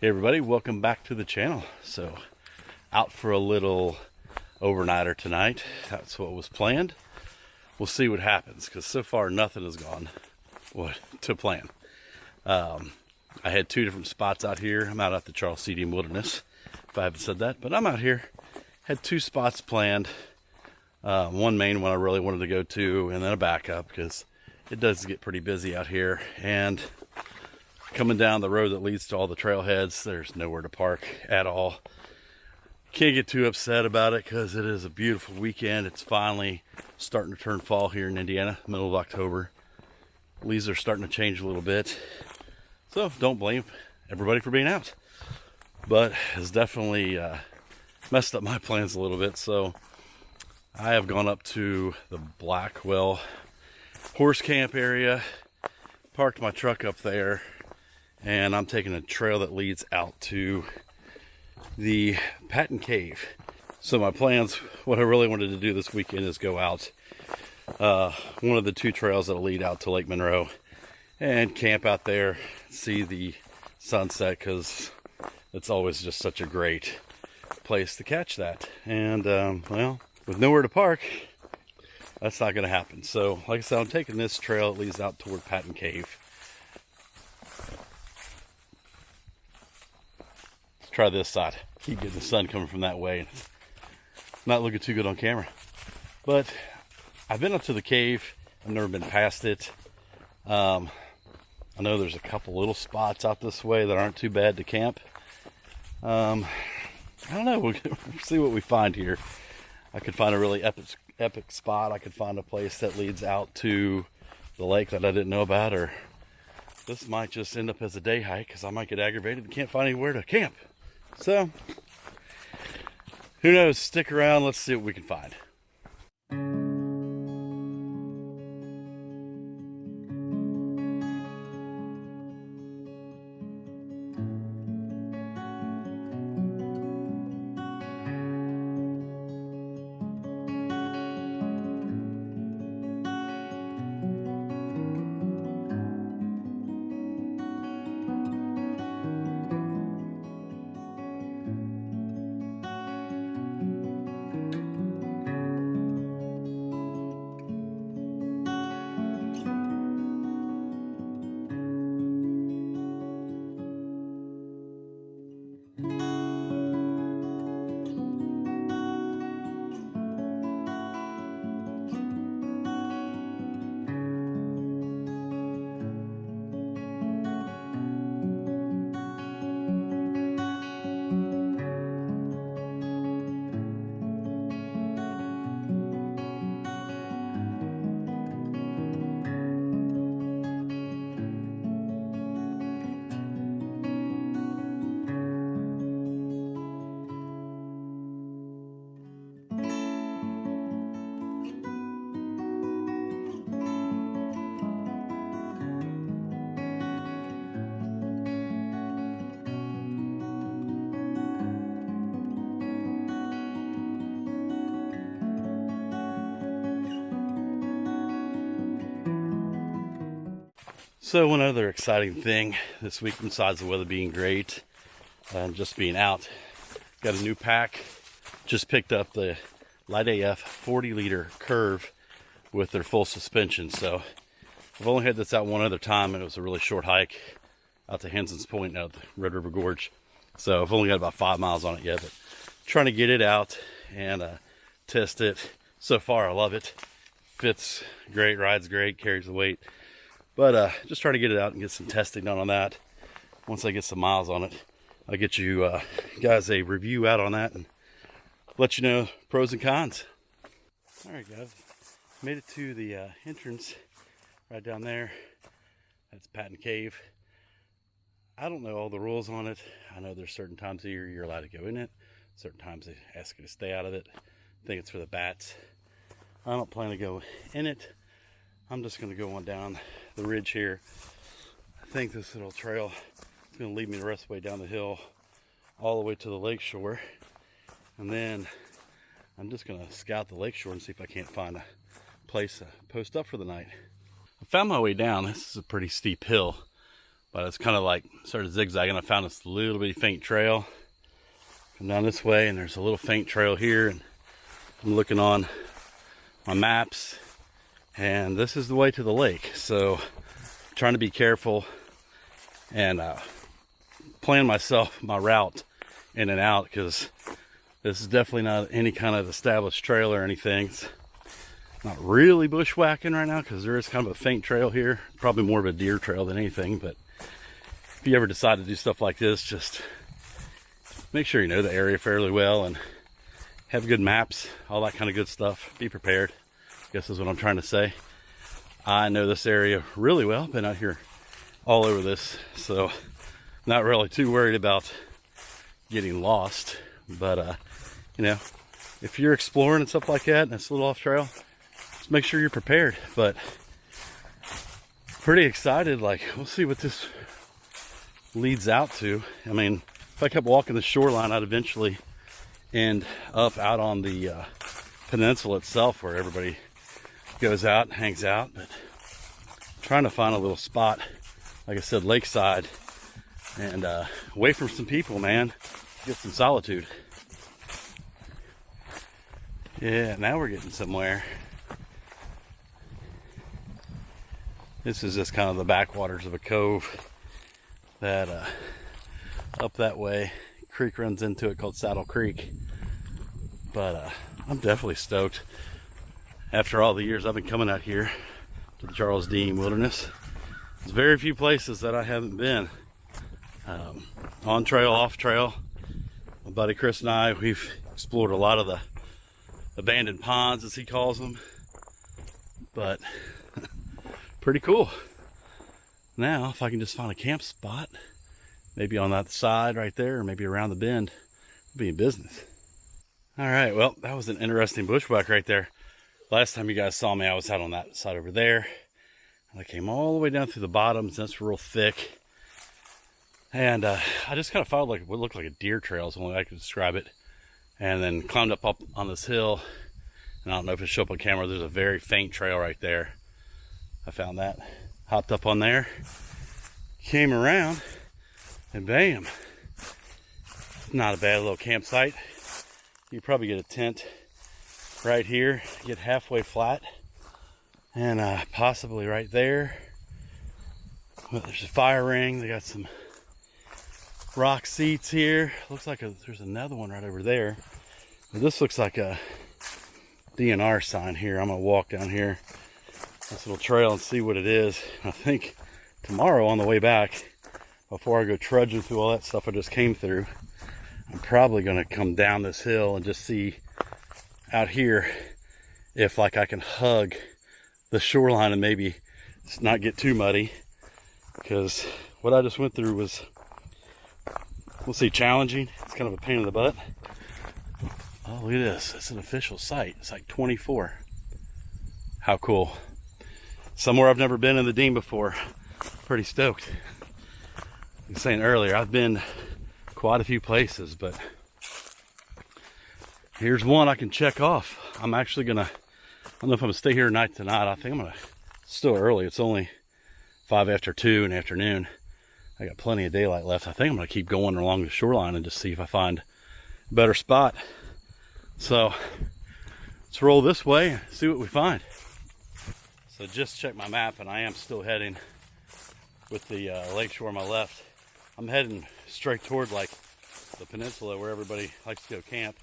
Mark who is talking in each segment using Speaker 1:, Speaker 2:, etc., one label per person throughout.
Speaker 1: Hey everybody, welcome back to the channel. So out for a little overnighter tonight. That's what was planned. We'll see what happens because so far nothing has gone to plan. I had two different spots out here. I'm out at the Charles Deam Wilderness, if I haven't said that, but I'm out here. Had two spots planned. One main one I really wanted to go to, and then a backup because it does get pretty busy out here. And coming down the road that leads to all the trailheads, there's nowhere to park at all. Can't get too upset about it because it is a beautiful weekend. It's finally starting to turn fall here in Indiana, middle of October. Leaves are starting to change a little bit. So don't blame everybody for being out. But it's definitely messed up my plans a little bit. So I have gone up to the Blackwell horse camp area, parked my truck up there, and I'm taking a trail that leads out to the Patton Cave. So my plans, what I really wanted to do this weekend is go out one of the two trails that'll lead out to Lake Monroe and camp out there, see the sunset, because it's always just such a great place to catch that. And well, with nowhere to park, that's not going to happen. So like I said, I'm taking this trail that leads out toward Patton Cave. Try this side. Keep getting the sun coming from that way. Not looking too good on camera. But I've been up to the cave. I've never been past it. I know there's a couple little spots out this way that aren't too bad to camp. I don't know. We'll see what we find here. I could find a really epic spot. I could find a place that leads out to the lake that I didn't know about. Or this might just end up as a day hike because I might get aggravated and can't find anywhere to camp. So, who knows? Stick around. Let's see what we can find. So one other exciting thing this week, besides the weather being great and just being out, got a new pack. Just picked up the Light AF 40-liter Curve with their full suspension. So I've only had this out one other time, and it was a really short hike out to Henson's Point out of the Red River Gorge. So I've only got about 5 miles on it yet, but trying to get it out and test it. So far, I love it. Fits great, rides great, carries the weight. But just trying to get it out and get some testing done on that. Once I get some miles on it, I'll get you guys a review out on that and let you know pros and cons. All right, guys, made it to the entrance right down there. That's Patton Cave. I don't know all the rules on it. I know there's certain times of year you're allowed to go in it. Certain times they ask you to stay out of it. I think it's for the bats. I don't plan to go in it. I'm just going to go on down the ridge here. I think this little trail is going to lead me the rest of the way down the hill all the way to the lake shore. And then I'm just going to scout the lake shore and see if I can't find a place to post up for the night. I found my way down. This is a pretty steep hill, but it's kind of like started zigzagging. I found this little bitty faint trail. Come down this way, and there's a little faint trail here, and I'm looking on my maps, and this is the way to the lake. So I'm trying to be careful and plan my route in and out, because this is definitely not any kind of established trail or anything. It's not really bushwhacking right now because there is kind of a faint trail here, probably more of a deer trail than anything. But if you ever decide to do stuff like this, just make sure you know the area fairly well and have good maps, all that kind of good stuff. Be prepared, I guess is what I'm trying to say. I know this area really well, been out here all over this, so not really too worried about getting lost. But you know, if you're exploring and stuff like that and it's a little off trail, just make sure you're prepared. But pretty excited, like we'll see what this leads out to. I mean, if I kept walking the shoreline, I'd eventually end up out on the peninsula itself, where everybody goes out and hangs out. But I'm trying to find a little spot, like I said, lakeside, and away from some people, man. Get some solitude. Yeah, now we're getting somewhere. This is just kind of the backwaters of a cove that up that way, creek runs into it, called Saddle Creek. But I'm definitely stoked. After all the years I've been coming out here to the Charles Deam Wilderness, there's very few places that I haven't been. On trail, off trail. My buddy Chris and I, we've explored a lot of the abandoned ponds, as he calls them. But pretty cool. Now, if I can just find a camp spot, maybe on that side right there, or maybe around the bend, we'll be in business. All right, well, that was an interesting bushwhack right there. Last time you guys saw me, I was out on that side over there. And I came all the way down through the bottoms, and it's real thick. And I just kind of followed like what looked like a deer trail, is the only way I could describe it. And then climbed up on this hill. And I don't know if it'll show up on camera, there's a very faint trail right there. I found that. Hopped up on there. Came around. And bam. Not a bad little campsite. You probably get a tent right here. Get halfway flat. And possibly right there. But there's a fire ring. They got some rock seats here. Looks like there's another one right over there. But this looks like a DNR sign here. I'm gonna walk down here this little trail and see what it is. I think tomorrow on the way back, before I go trudging through all that stuff I just came through, I'm probably gonna come down this hill and just see out here if like I can hug the shoreline and maybe not get too muddy, because what I just went through was, we'll see, challenging. It's kind of a pain in the butt. Oh, look at this. It's an official site. It's like 24. How cool. Somewhere I've never been in the Deam before. Pretty stoked. I was saying earlier, I've been quite a few places, but here's one I can check off. I'm actually gonna, I don't know if I'm gonna stay here tonight. I think I'm gonna, it's still early. It's only 5 after 2 in the afternoon. I got plenty of daylight left. I think I'm gonna keep going along the shoreline and just see if I find a better spot. So let's roll this way and see what we find. So just check my map, and I am still heading with the lakeshore on my left. I'm heading straight toward like the peninsula where everybody likes to go camp.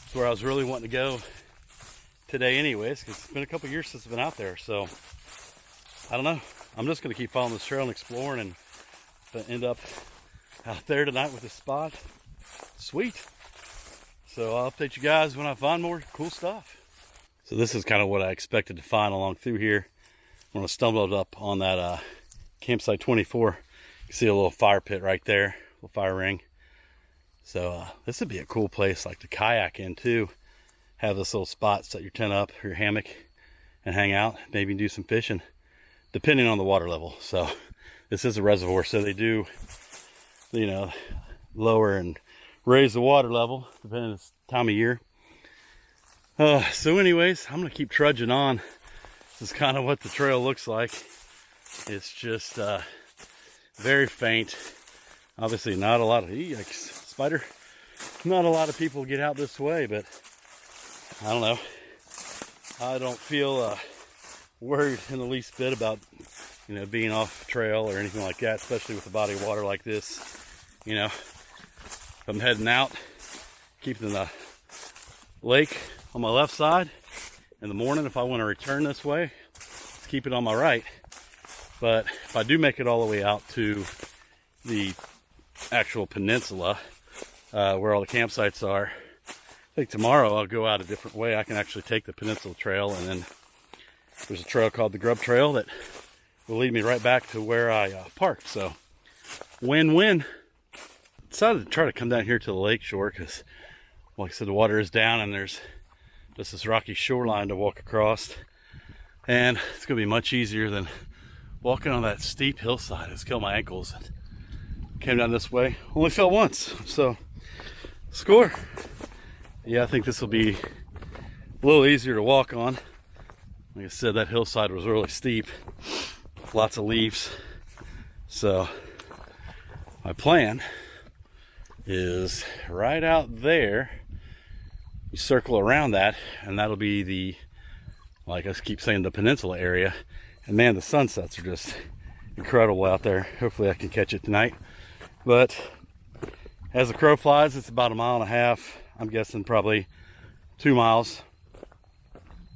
Speaker 1: It's where I was really wanting to go today anyways, because it's been a couple years since I've been out there. So I don't know. I'm just gonna keep following this trail and exploring, and if I end up out there tonight with a spot, sweet. So I'll update you guys when I find more cool stuff. So this is kind of what I expected to find along through here. When I stumbled up on that campsite 24, you can see a little fire pit right there, a little fire ring. So this would be a cool place like to kayak in too. Have this little spot, set your tent up, your hammock, and hang out. Maybe do some fishing, depending on the water level. So this is a reservoir, so they do, you know, lower and raise the water level depending on the time of year. So anyways, I'm gonna keep trudging on. This is kind of what the trail looks like. It's just very faint. Obviously not a lot of, yikes, spider. Not a lot of people get out this way, but I don't know. I don't feel worried in the least bit about, you know, being off trail or anything like that, especially with a body of water like this. You know, if I'm heading out, keeping the lake on my left side. In the morning, if I want to return this way, let's keep it on my right. But if I do make it all the way out to the actual peninsula, where all the campsites are, I think tomorrow I'll go out a different way. I can actually take the peninsula trail, and then there's a trail called the Grub Trail that will lead me right back to where I parked. So win-win. Decided to try to come down here to the lake shore because, like I said, the water is down and there's just this rocky shoreline to walk across, and it's gonna be much easier than walking on that steep hillside. It's killed my ankles. Came down this way, only fell once, so score. Yeah, I think this will be a little easier to walk on. Like I said, that hillside was really steep, lots of leaves. So my plan is right out there. You circle around that, and that'll be the, like I keep saying, the peninsula area. And man, the sunsets are just incredible out there. Hopefully I can catch it tonight. But as the crow flies, it's about 1.5 miles. I'm guessing probably 2 miles,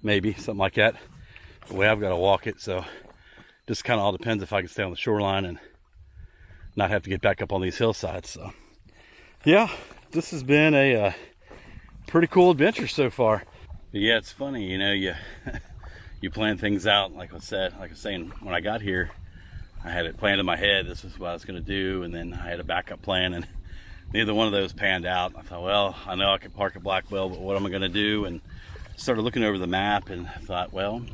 Speaker 1: maybe something like that. The way I've got to walk it, so just kind of all depends if I can stay on the shoreline and not have to get back up on these hillsides. So yeah, this has been a pretty cool adventure so far. But yeah, it's funny, you know, you plan things out. Like I was saying, when I got here, I had it planned in my head. This is what I was going to do, and then I had a backup plan, and neither one of those panned out. I thought, well, I know I could park at Blackwell, but what am I going to do? And started looking over the map and thought, well,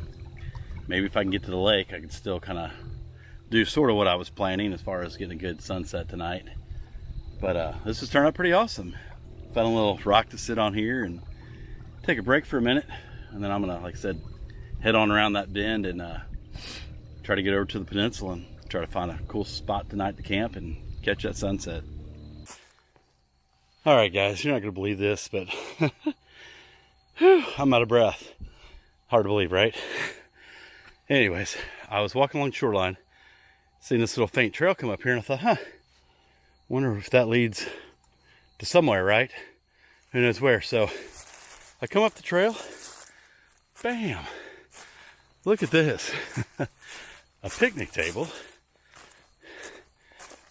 Speaker 1: maybe if I can get to the lake, I could still kind of do sort of what I was planning as far as getting a good sunset tonight. But this has turned out pretty awesome. Found a little rock to sit on here and take a break for a minute, and then I'm gonna, like I said, head on around that bend and try to get over to the peninsula and try to find a cool spot tonight to camp and catch that sunset. All right, guys, you're not gonna believe this, but I'm out of breath. Hard to believe, right? Anyways, I was walking along the shoreline, seen this little faint trail come up here, and I thought, wonder if that leads to somewhere, right? Who knows where? So I come up the trail, bam, look at this. A picnic table.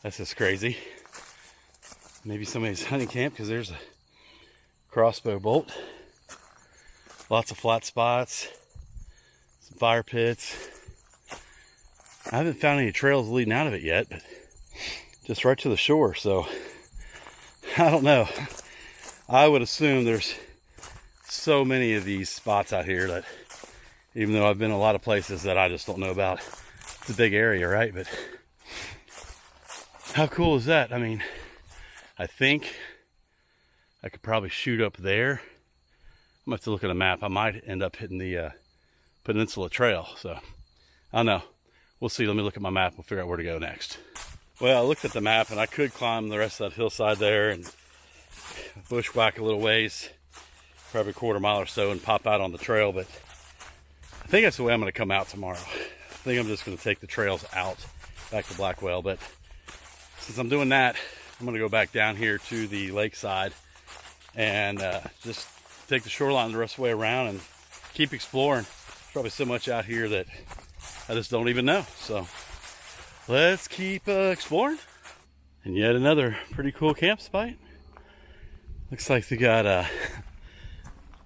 Speaker 1: That's just crazy. Maybe somebody's hunting camp, because there's a crossbow bolt, lots of flat spots, some fire pits. I haven't found any trails leading out of it yet, but just right to the shore. So I don't know. I would assume there's so many of these spots out here that, even though I've been a lot of places that I just don't know about, it's a big area, right? But how cool is that? I mean, I think I could probably shoot up there. I'm gonna have to look at a map. I might end up hitting the Peninsula Trail. So I don't know. We'll see. Let me look at my map. We'll figure out where to go next. Well, I looked at the map, and I could climb the rest of that hillside there and bushwhack a little ways, probably 1/4 mile or so, and pop out on the trail. But I think that's the way I'm going to come out tomorrow. I think I'm just going to take the trails out back to Blackwell. But since I'm doing that, I'm going to go back down here to the lakeside and just take the shoreline the rest of the way around and keep exploring. There's probably so much out here that I just don't even know. So let's keep exploring. And yet another pretty cool campsite. Looks like they got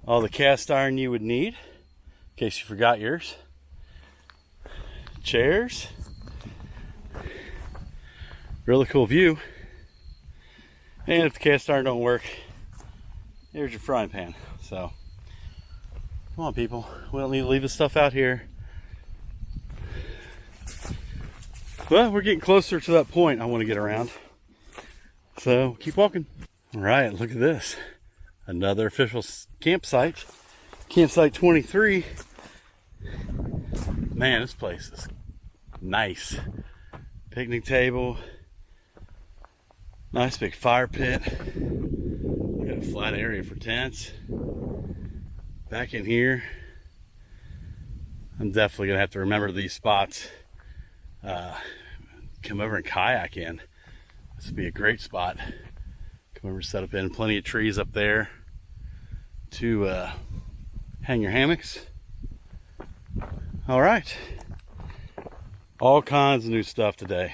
Speaker 1: all the cast iron you would need, in case you forgot yours. Chairs. Really cool view. And if the cast iron don't work, there's your frying pan. So, come on, people. We don't need to leave this stuff out here. Well, we're getting closer to that point I want to get around. So, keep walking. All right, look at this. Another official campsite. Campsite 23. Man, this place is nice. Picnic table. Nice big fire pit. We got a flat area for tents. Back in here, I'm definitely gonna have to remember these spots. Come over and kayak in. This would be a great spot. Come over, set up in. Plenty of trees up there to hang your hammocks. All right, all kinds of new stuff today.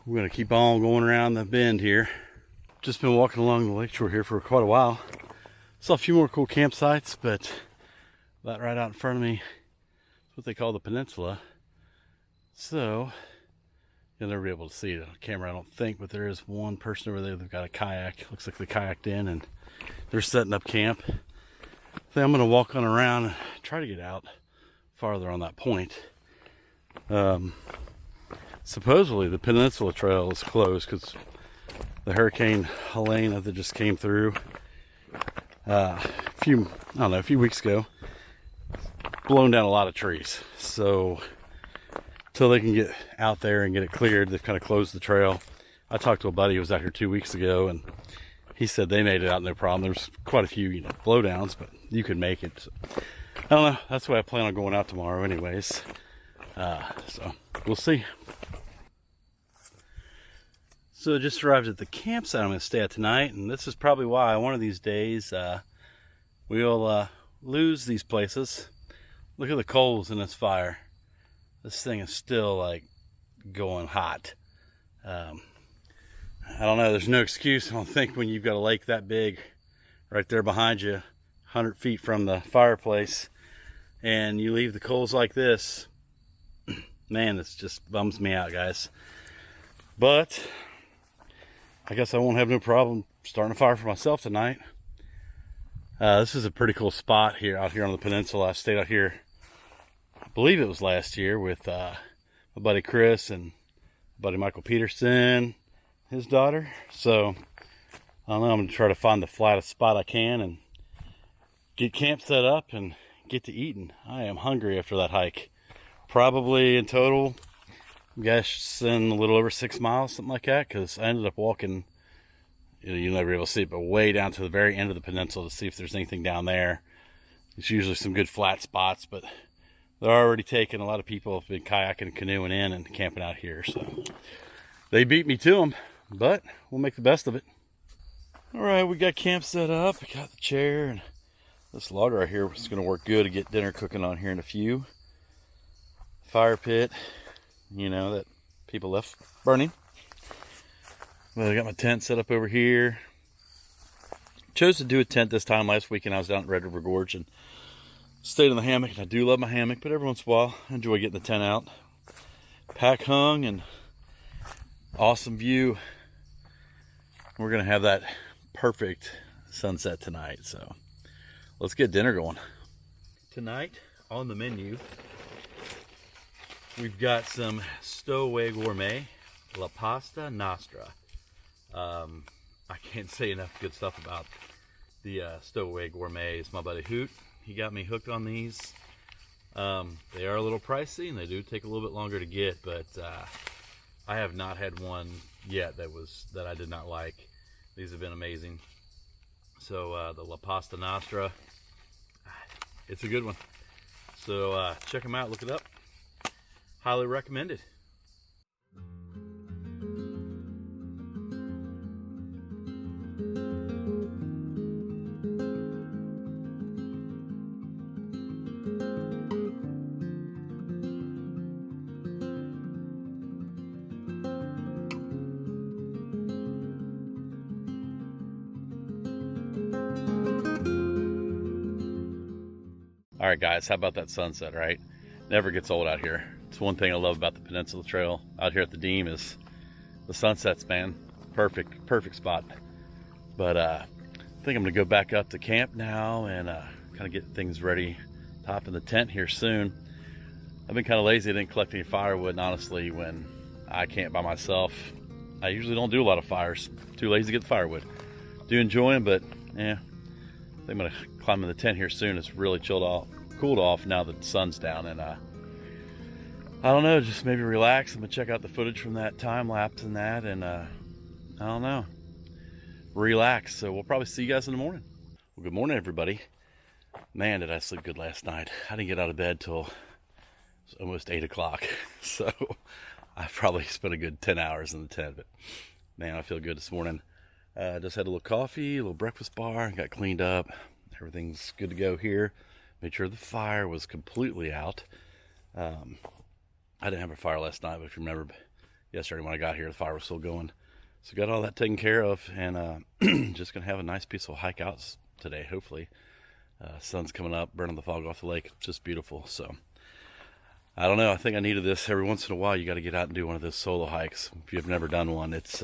Speaker 1: We're gonna keep on going around the bend here. Just been walking along the lakeshore here for quite a while. Saw a few more cool campsites, but that right out in front of me is what they call the peninsula. So you'll never be able to see it on camera, I don't think, but there is one person over there. They've got a kayak. Looks like they kayaked in and they're setting up camp. So I'm gonna walk on around and try to get out farther on that point. Supposedly the peninsula trail is closed because the Hurricane Helene that just came through a few weeks ago, blown down a lot of trees. So until they can get out there and get it cleared, they've kind of closed the trail. I talked to a buddy who was out here 2 weeks ago, and he said they made it out no problem. There's quite a few, blowdowns, but you could make it. So, I don't know. That's why I plan on going out tomorrow anyways. So we'll see. So I just arrived at the campsite I'm going to stay at tonight, and this is probably why one of these days we'll lose these places. Look at the coals in this fire. This thing is still like going hot. I don't know, there's no excuse, I don't think, when you've got a lake that big right there behind you, 100 feet from the fireplace, and you leave the coals like this. Man, this just bums me out, guys. But I guess I won't have no problem starting a fire for myself tonight. This is a pretty cool spot here, out here on the peninsula. I stayed out here, I believe it was last year, with my buddy Chris and my buddy Michael Peterson, his daughter. So I don't know, I'm gonna try to find the flattest spot I can and get camp set up and get to eating. I am hungry after that hike. Probably in total, I'm guessing a little over 6 miles, something like that, because I ended up walking, you'll never be able to see it, but way down to the very end of the peninsula to see if there's anything down there. There's usually some good flat spots, but they're already taken. A lot of people have been kayaking and canoeing in and camping out here, so they beat me to them, but we'll make the best of it. All right, we got camp set up. We got the chair, and this log right here is going to work good to get dinner cooking on here in a few. Fire pit, that people left burning. Well, I got my tent set up over here. Chose to do a tent this time. Last weekend I was down at Red River Gorge and stayed in the hammock. And I do love my hammock, but every once in a while I enjoy getting the tent out. Pack hung and awesome view. We're gonna have that perfect sunset tonight, so let's get dinner going. Tonight on the menu, we've got some Stowaway Gourmet La Pasta Nostra. I can't say enough good stuff about the Stowaway Gourmets. My buddy Hoot, he got me hooked on these. They are a little pricey and they do take a little bit longer to get, but I have not had one yet that I did not like. These have been amazing. So the La Pasta Nostra, it's a good one. So check them out, look it up. Highly recommended. All right, guys, how about that sunset, right? Never gets old out here. It's one thing I love about the Peninsula Trail out here at the Deam is the sunsets, man. Perfect spot. But I think I'm gonna go back up to camp now and kind of get things ready, top in the tent here soon. I've been kind of lazy. I didn't collect any firewood, and honestly, when I camp by myself, I usually don't do a lot of fires. Too lazy to get the firewood. Do enjoy them, but yeah, I think I'm gonna climb in the tent here soon. It's really cooled off now that the sun's down, and I don't know, just maybe relax. I'm gonna check out the footage from that time lapse and that, and I don't know, relax. So we'll probably see you guys in the morning. Well, good morning, everybody. Man, did I sleep good last night. I didn't get out of bed till almost 8 o'clock. So I probably spent a good 10 hours in the tent, but man, I feel good this morning. Just had a little coffee, a little breakfast bar, got cleaned up. Everything's good to go here. Made sure the fire was completely out. I didn't have a fire last night, but if you remember yesterday when I got here, the fire was still going. So got all that taken care of, and just gonna have a nice peaceful hike out today, hopefully. Sun's coming up, burning the fog off the lake. It's just beautiful. So I don't know, I think I needed this. Every once in a while you got to get out and do one of those solo hikes. If you've never done one, it's